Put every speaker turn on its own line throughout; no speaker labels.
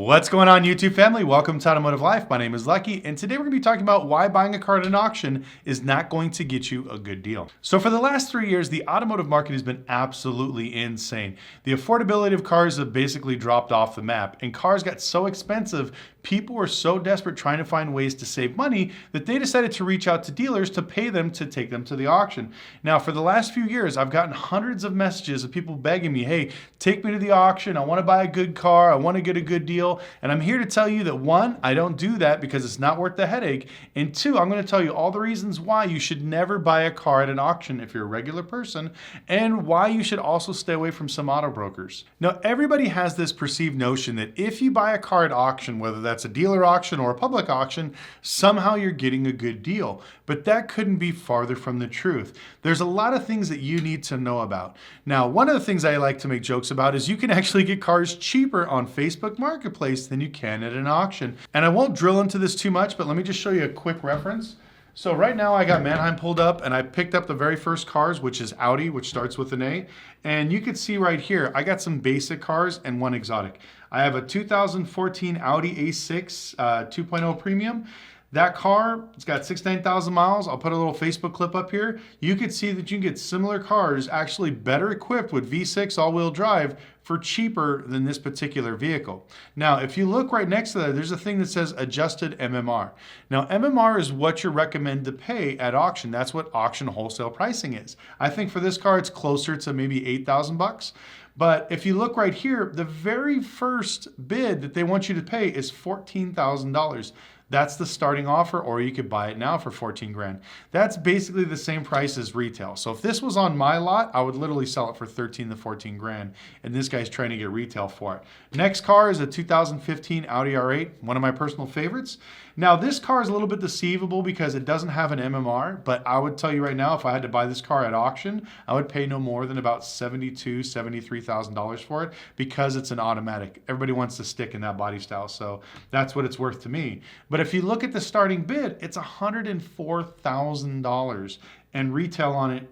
What's going on, YouTube family? Welcome to Automotive Life. My name is Lucky, and today we're going to be talking about why buying a car at an auction is not going to get you a good deal. So for the last 3 years, the automotive market has been absolutely insane. The affordability of cars have basically dropped off the map, and cars got so expensive, people were so desperate trying to find ways to save money that they decided to reach out to dealers to pay them to take them to the auction. Now, for the last few years, I've gotten hundreds of messages of people begging me, hey, take me to the auction. I want to buy a good car. I want to get a good deal. And I'm here to tell you that one, I don't do that because it's not worth the headache. And two, I'm going to tell you all the reasons why you should never buy a car at an auction if you're a regular person, and why you should also stay away from some auto brokers. Now, everybody has this perceived notion that if you buy a car at auction, whether that's a dealer auction or a public auction, somehow you're getting a good deal. But that couldn't be farther from the truth. There's a lot of things that you need to know about. Now, one of the things I like to make jokes about is you can actually get cars cheaper on Facebook Marketplace than you can at an auction. And I won't drill into this too much, but let me just show you a quick reference. So right now I got Manheim pulled up and I picked up the very first cars, which is Audi, which starts with an A. And you can see right here, I got some basic cars and one exotic. I have a 2014 Audi A6 2.0 Premium. That car, it's got 69,000 miles. I'll put a little Facebook clip up here. You could see that you can get similar cars actually better equipped with V6 all-wheel drive for cheaper than this particular vehicle. Now, if you look right next to that, there's a thing that says adjusted MMR. Now, MMR is what you're recommended to pay at auction. That's what auction wholesale pricing is. I think for this car, it's closer to maybe 8,000 bucks. But if you look right here, the very first bid that they want you to pay is $14,000. That's the starting offer, or you could buy it now for 14 grand. That's basically the same price as retail. So if this was on my lot, I would literally sell it for 13 to 14 grand. And this guy's trying to get retail for it. Next car is a 2015 Audi R8, one of my personal favorites. Now this car is a little bit deceivable because it doesn't have an MMR, but I would tell you right now, if I had to buy this car at auction, I would pay no more than about $72,000, $73,000 for it because it's an automatic. Everybody wants to stick in that body style, so that's what it's worth to me. But if you look at the starting bid, it's $104,000, and retail on it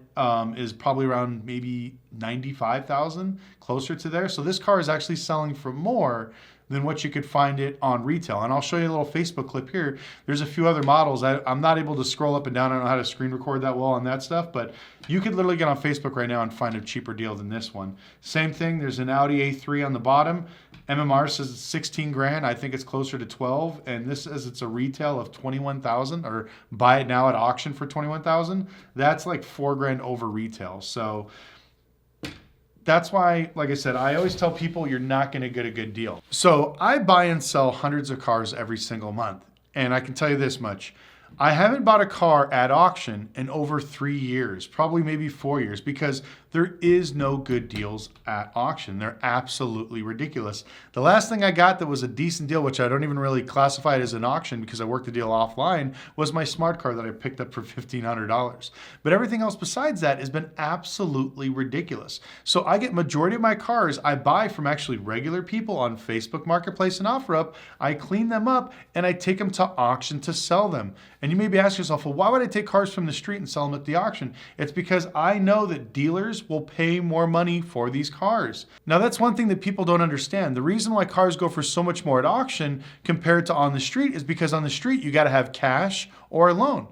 is probably around maybe $95,000, closer to there. So this car is actually selling for more than what you could find it on retail. And I'll show you a little Facebook clip here. There's a few other models. I'm not able to scroll up and down. I don't know how to screen record that well on that stuff, but you could literally get on Facebook right now and find a cheaper deal than this one. Same thing, there's an Audi A3 on the bottom. MMR says it's 16 grand. I think it's closer to 12. And this says it's a retail of 21,000, or buy it now at auction for 21,000. That's like 4 grand over retail. So that's why, like I said, I always tell people you're not going to get a good deal. So I buy and sell hundreds of cars every single month. And I can tell you this much. I haven't bought a car at auction in over 3 years, probably maybe 4 years, because there is no good deals at auction. They're absolutely ridiculous. The last thing I got that was a decent deal, which I don't even really classify it as an auction because I worked the deal offline, was my smart car that I picked up for $1,500. But everything else besides that has been absolutely ridiculous. So I get majority of my cars I buy from actually regular people on Facebook Marketplace and OfferUp. I clean them up and I take them to auction to sell them. And you may be asking yourself, well, why would I take cars from the street and sell them at the auction? It's because I know that dealers will pay more money for these cars. Now, that's one thing that people don't understand. The reason why cars go for so much more at auction compared to on the street is because on the street, you got to have cash or a loan.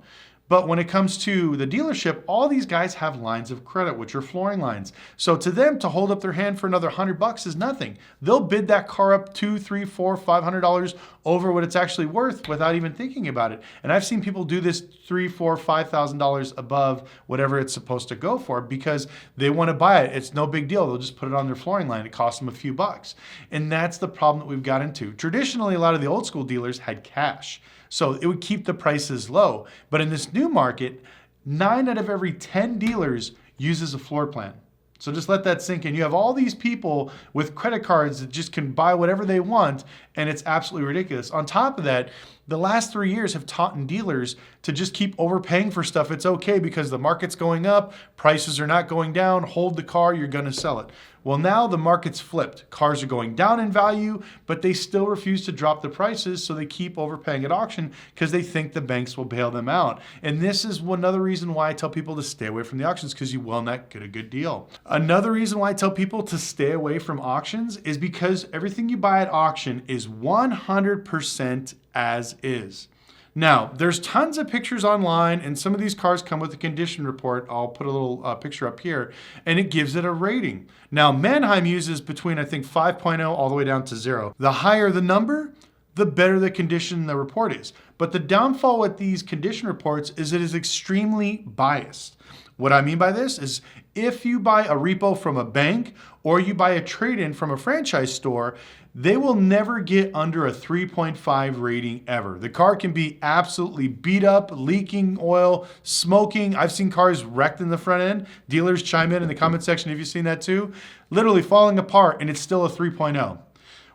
But when it comes to the dealership, all these guys have lines of credit, which are flooring lines. So to them, to hold up their hand for another $100 is nothing. They'll bid that car up $200, $300, $400, $500 over what it's actually worth without even thinking about it. And I've seen people do this $3,000, $4,000, $5,000 above whatever it's supposed to go for because they want to buy it. It's no big deal. They'll just put it on their flooring line. It costs them a few bucks. And that's the problem that we've got into. Traditionally, a lot of the old school dealers had cash. So it would keep the prices low. But in this new market, 9 out of every 10 dealers uses a floor plan. So just let that sink in. You have all these people with credit cards that just can buy whatever they want, and it's absolutely ridiculous. On top of that, the last 3 years have taught dealers to just keep overpaying for stuff. It's okay because the market's going up, prices are not going down, hold the car, you're gonna sell it. Well, now the market's flipped. Cars are going down in value, but they still refuse to drop the prices, so they keep overpaying at auction because they think the banks will bail them out. And this is another reason why I tell people to stay away from the auctions, because you will not get a good deal. Another reason why I tell people to stay away from auctions is because everything you buy at auction is 100% as is. Now, there's tons of pictures online, and some of these cars come with a condition report. I'll put a little picture up here, and it gives it a rating. Now, Manheim uses between, I think, 5.0 all the way down to 0. The higher the number, the better the condition the report is. But the downfall with these condition reports is it is extremely biased. What I mean by this is if you buy a repo from a bank or you buy a trade-in from a franchise store, they will never get under a 3.5 rating ever. The car can be absolutely beat up, leaking oil, smoking. I've seen cars wrecked in the front end. Dealers chime in the comment section if you've seen that too. Literally falling apart, and it's still a 3.0.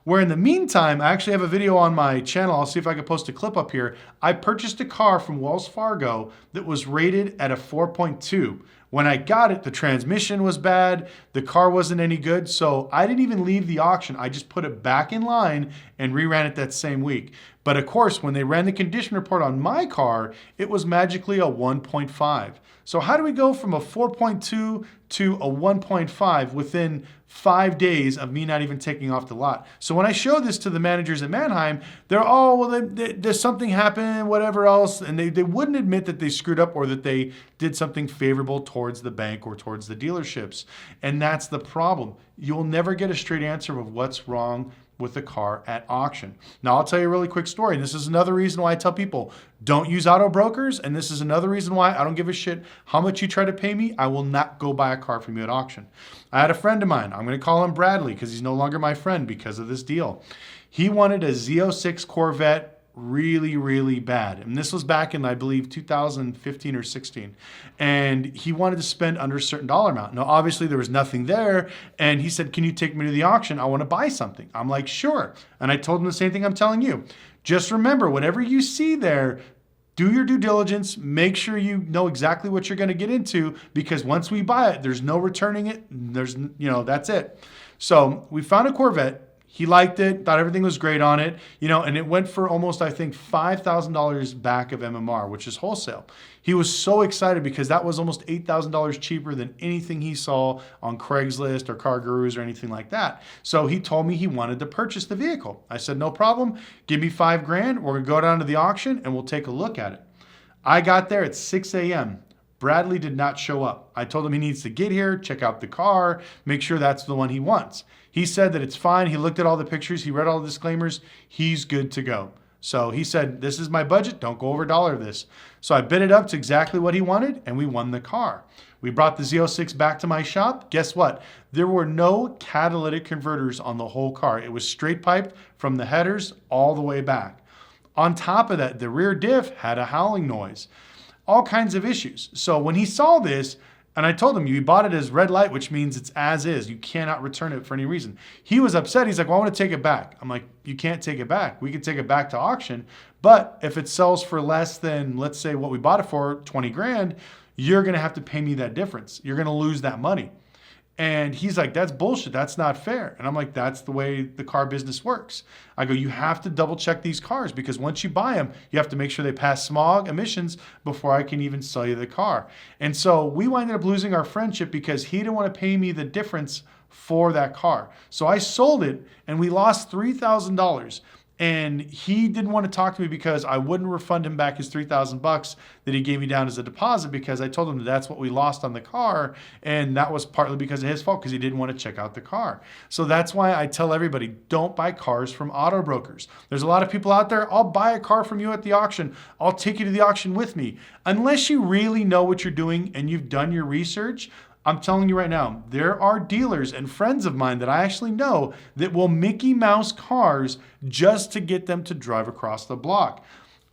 Where in the meantime, I actually have a video on my channel. I'll see if I can post a clip up here. I purchased a car from Wells Fargo that was rated at a 4.2. When I got it, the transmission was bad. The car wasn't any good. So I didn't even leave the auction. I just put it back in line and reran it that same week. But of course, when they ran the condition report on my car, it was magically a 1.5. So how do we go from a 4.2 to a 1.5 within 5 days of me not even taking off the lot? So when I show this to the managers at Manheim, they're, oh, well, there's something happened, whatever else. And they wouldn't admit that they screwed up or that they did something favorable towards the bank or towards the dealerships. And that's the problem. You'll never get a straight answer of what's wrong with the car at auction. Now, I'll tell you a really quick story. And this is another reason why I tell people, don't use auto brokers. And this is another reason why I don't give a shit how much you try to pay me. I will not go buy a car from you at auction. I had a friend of mine. I'm going to call him Bradley because he's no longer my friend because of this deal. He wanted a Z06 Corvette really, really bad. And this was back in, I believe, 2015 or 16. And he wanted to spend under a certain dollar amount. Now, obviously, there was nothing there. And he said, can you take me to the auction? I want to buy something. I'm like, sure. And I told him the same thing I'm telling you. Just remember, whatever you see there, do your due diligence. Make sure you know exactly what you're going to get into, because once we buy it, there's no returning it. That's it. So we found a Corvette. He liked it, thought everything was great on it, and it went for almost, I think, $5,000 back of MMR, which is wholesale. He was so excited because that was almost $8,000 cheaper than anything he saw on Craigslist or Car Gurus or anything like that. So he told me he wanted to purchase the vehicle. I said, no problem. Give me $5,000. We're gonna go down to the auction and we'll take a look at it. I got there at 6 a.m. Bradley did not show up. I told him he needs to get here, check out the car, make sure that's the one he wants. He said that it's fine. He looked at all the pictures. He read all the disclaimers. He's good to go. So he said, this is my budget. Don't go over a dollar of this. So I bid it up to exactly what he wanted, and we won the car. We brought the Z06 back to my shop. Guess what? There were no catalytic converters on the whole car. It was straight piped from the headers all the way back. On top of that, the rear diff had a howling noise. All kinds of issues. So when he saw this, and I told him, you bought it as red light, which means it's as is. You cannot return it for any reason. He was upset. He's like, well, I want to take it back. I'm like, you can't take it back. We can take it back to auction. But if it sells for less than, let's say what we bought it for, 20 grand, you're going to have to pay me that difference. You're going to lose that money. And he's like, that's bullshit. That's not fair. And I'm like, that's the way the car business works. I go, you have to double check these cars, because once you buy them, you have to make sure they pass smog emissions before I can even sell you the car. And so we wound up losing our friendship because he didn't want to pay me the difference for that car. So I sold it and we lost $3,000. And he didn't want to talk to me because I wouldn't refund him back his $3,000 that he gave me down as a deposit, because I told him that's what we lost on the car. And that was partly because of his fault, because he didn't want to check out the car. So that's why I tell everybody, don't buy cars from auto brokers. There's a lot of people out there, I'll buy a car from you at the auction. I'll take you to the auction with me. Unless you really know what you're doing and you've done your research, I'm telling you right now, there are dealers and friends of mine that I actually know that will Mickey Mouse cars just to get them to drive across the block.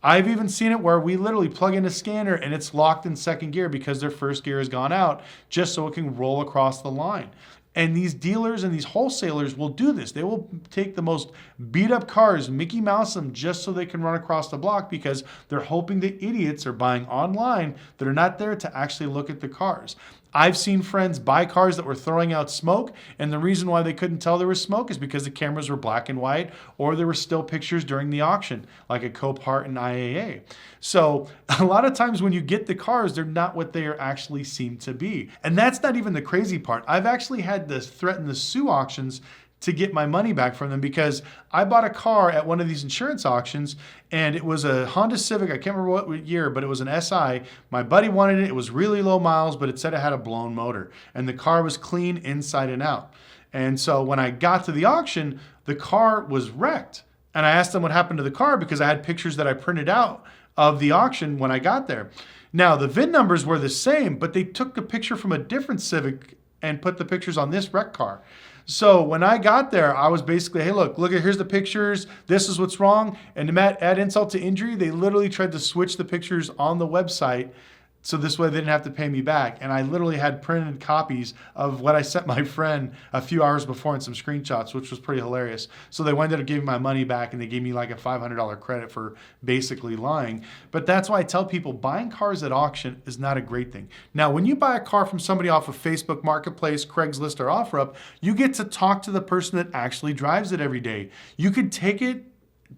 I've even seen it where we literally plug in a scanner and it's locked in second gear because their first gear has gone out, just so it can roll across the line. And these dealers and these wholesalers will do this. They will take the most beat up cars, Mickey Mouse them, just so they can run across the block, because they're hoping that idiots are buying online that are not there to actually look at the cars. I've seen friends buy cars that were throwing out smoke, and the reason why they couldn't tell there was smoke is because the cameras were black and white, or there were still pictures during the auction, like a Copart and IAA. So a lot of times when you get the cars, they're not what they actually seem to be. And that's not even the crazy part. I've actually had to threaten to sue auctions to get my money back from them, because I bought a car at one of these insurance auctions, and it was a Honda Civic. I can't remember what year, but it was an SI. My buddy wanted it. It was really low miles, but it said it had a blown motor, and the car was clean inside and out. And so when I got to the auction, the car was wrecked. And I asked them what happened to the car, because I had pictures that I printed out of the auction when I got there. Now, the VIN numbers were the same, but they took a picture from a different Civic and put the pictures on this wrecked car. So when I got there, I was basically, hey, here's the pictures. This is what's wrong. And to add insult to injury, they literally tried to switch the pictures on the website, so this way they didn't have to pay me back. And I literally had printed copies of what I sent my friend a few hours before and some screenshots, which was pretty hilarious. So they ended up giving my money back, and they gave me like a $500 credit for basically lying. But that's why I tell people buying cars at auction is not a great thing. Now, when you buy a car from somebody off of Facebook Marketplace, Craigslist, or OfferUp, you get to talk to the person that actually drives it every day. You could take it,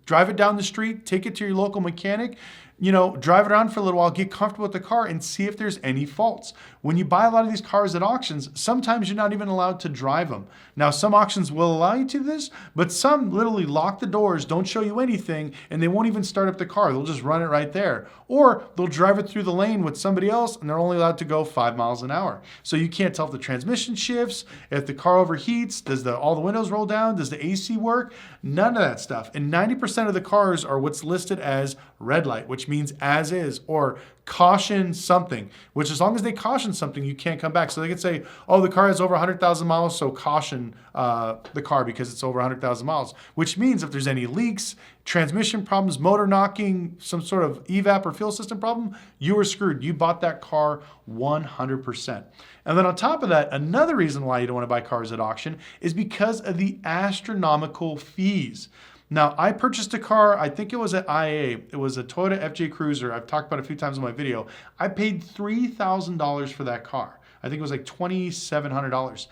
drive it down the street, take it to your local mechanic, drive it around for a little while, get comfortable with the car, and see if there's any faults. When you buy a lot of these cars at auctions, sometimes you're not even allowed to drive them. Now, some auctions will allow you to do this, but some literally lock the doors, don't show you anything, and they won't even start up the car. They'll just run it right there. Or they'll drive it through the lane with somebody else, and they're only allowed to go 5 miles an hour. So you can't tell if the transmission shifts, if the car overheats, does all the windows roll down, does the AC work? None of that stuff. And 90% of the cars are what's listed as red light, which means as is, or caution something, which as long as they caution something, you can't come back. So they could say, oh, the car has over 100,000 miles, so caution the car because it's over 100,000 miles, which means if there's any leaks, transmission problems, motor knocking, some sort of evap or fuel system problem, you were screwed. You bought that car 100%. And then on top of that, another reason why you don't want to buy cars at auction is because of the astronomical fees. Now, I purchased a car, I think it was at IA. It was a Toyota FJ Cruiser. I've talked about it a few times in my video. I paid $3,000 for that car. I think it was like $2,700.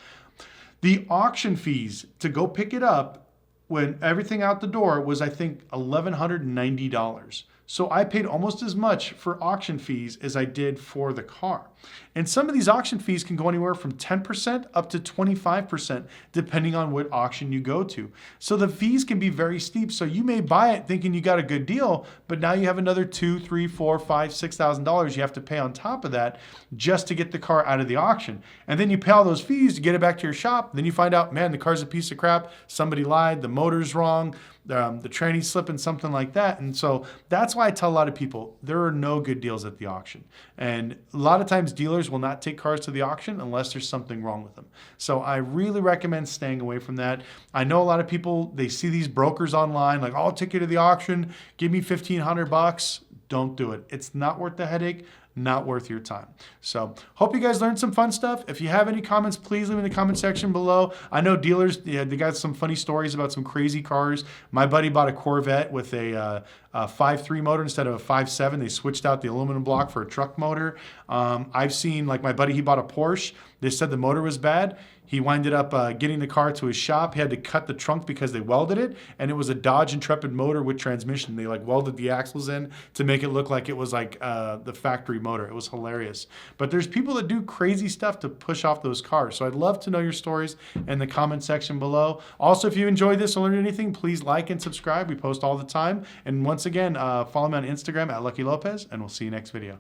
The auction fees to go pick it up when everything out the door was, I think, $1,190. So I paid almost as much for auction fees as I did for the car. And some of these auction fees can go anywhere from 10% up to 25%, depending on what auction you go to. So the fees can be very steep. So you may buy it thinking you got a good deal, but now you have another $2,000, $3,000, $4,000, $5,000, $6,000 you have to pay on top of that just to get the car out of the auction. And then you pay all those fees to get it back to your shop. Then you find out, man, the car's a piece of crap. Somebody lied. The motor's wrong. The tranny's slipping, something like that. And so that's why I tell a lot of people there are no good deals at the auction. And a lot of times dealers will not take cars to the auction unless there's something wrong with them. So I really recommend staying away from that. I know a lot of people, they see these brokers online like, oh, I'll take you to the auction, give me $1,500. Don't do it. It's not worth the headache. Not worth your time. So hope you guys learned some fun stuff. If you have any comments, please leave in the comment section below. I know dealers, they got some funny stories about some crazy cars. My buddy bought a Corvette with a 5.3 motor instead of a 5.7. They switched out the aluminum block for a truck motor. I've seen, like my buddy, he bought a Porsche. They said the motor was bad. He winded up getting the car to his shop. He had to cut the trunk because they welded it, and it was a Dodge Intrepid motor with transmission. They like welded the axles in to make it look like it was like the factory motor. It was hilarious. But there's people that do crazy stuff to push off those cars. So I'd love to know your stories in the comment section below. Also, if you enjoyed this or learned anything, please like and subscribe. We post all the time. And once again, follow me on Instagram at Lucky Lopez, and we'll see you next video.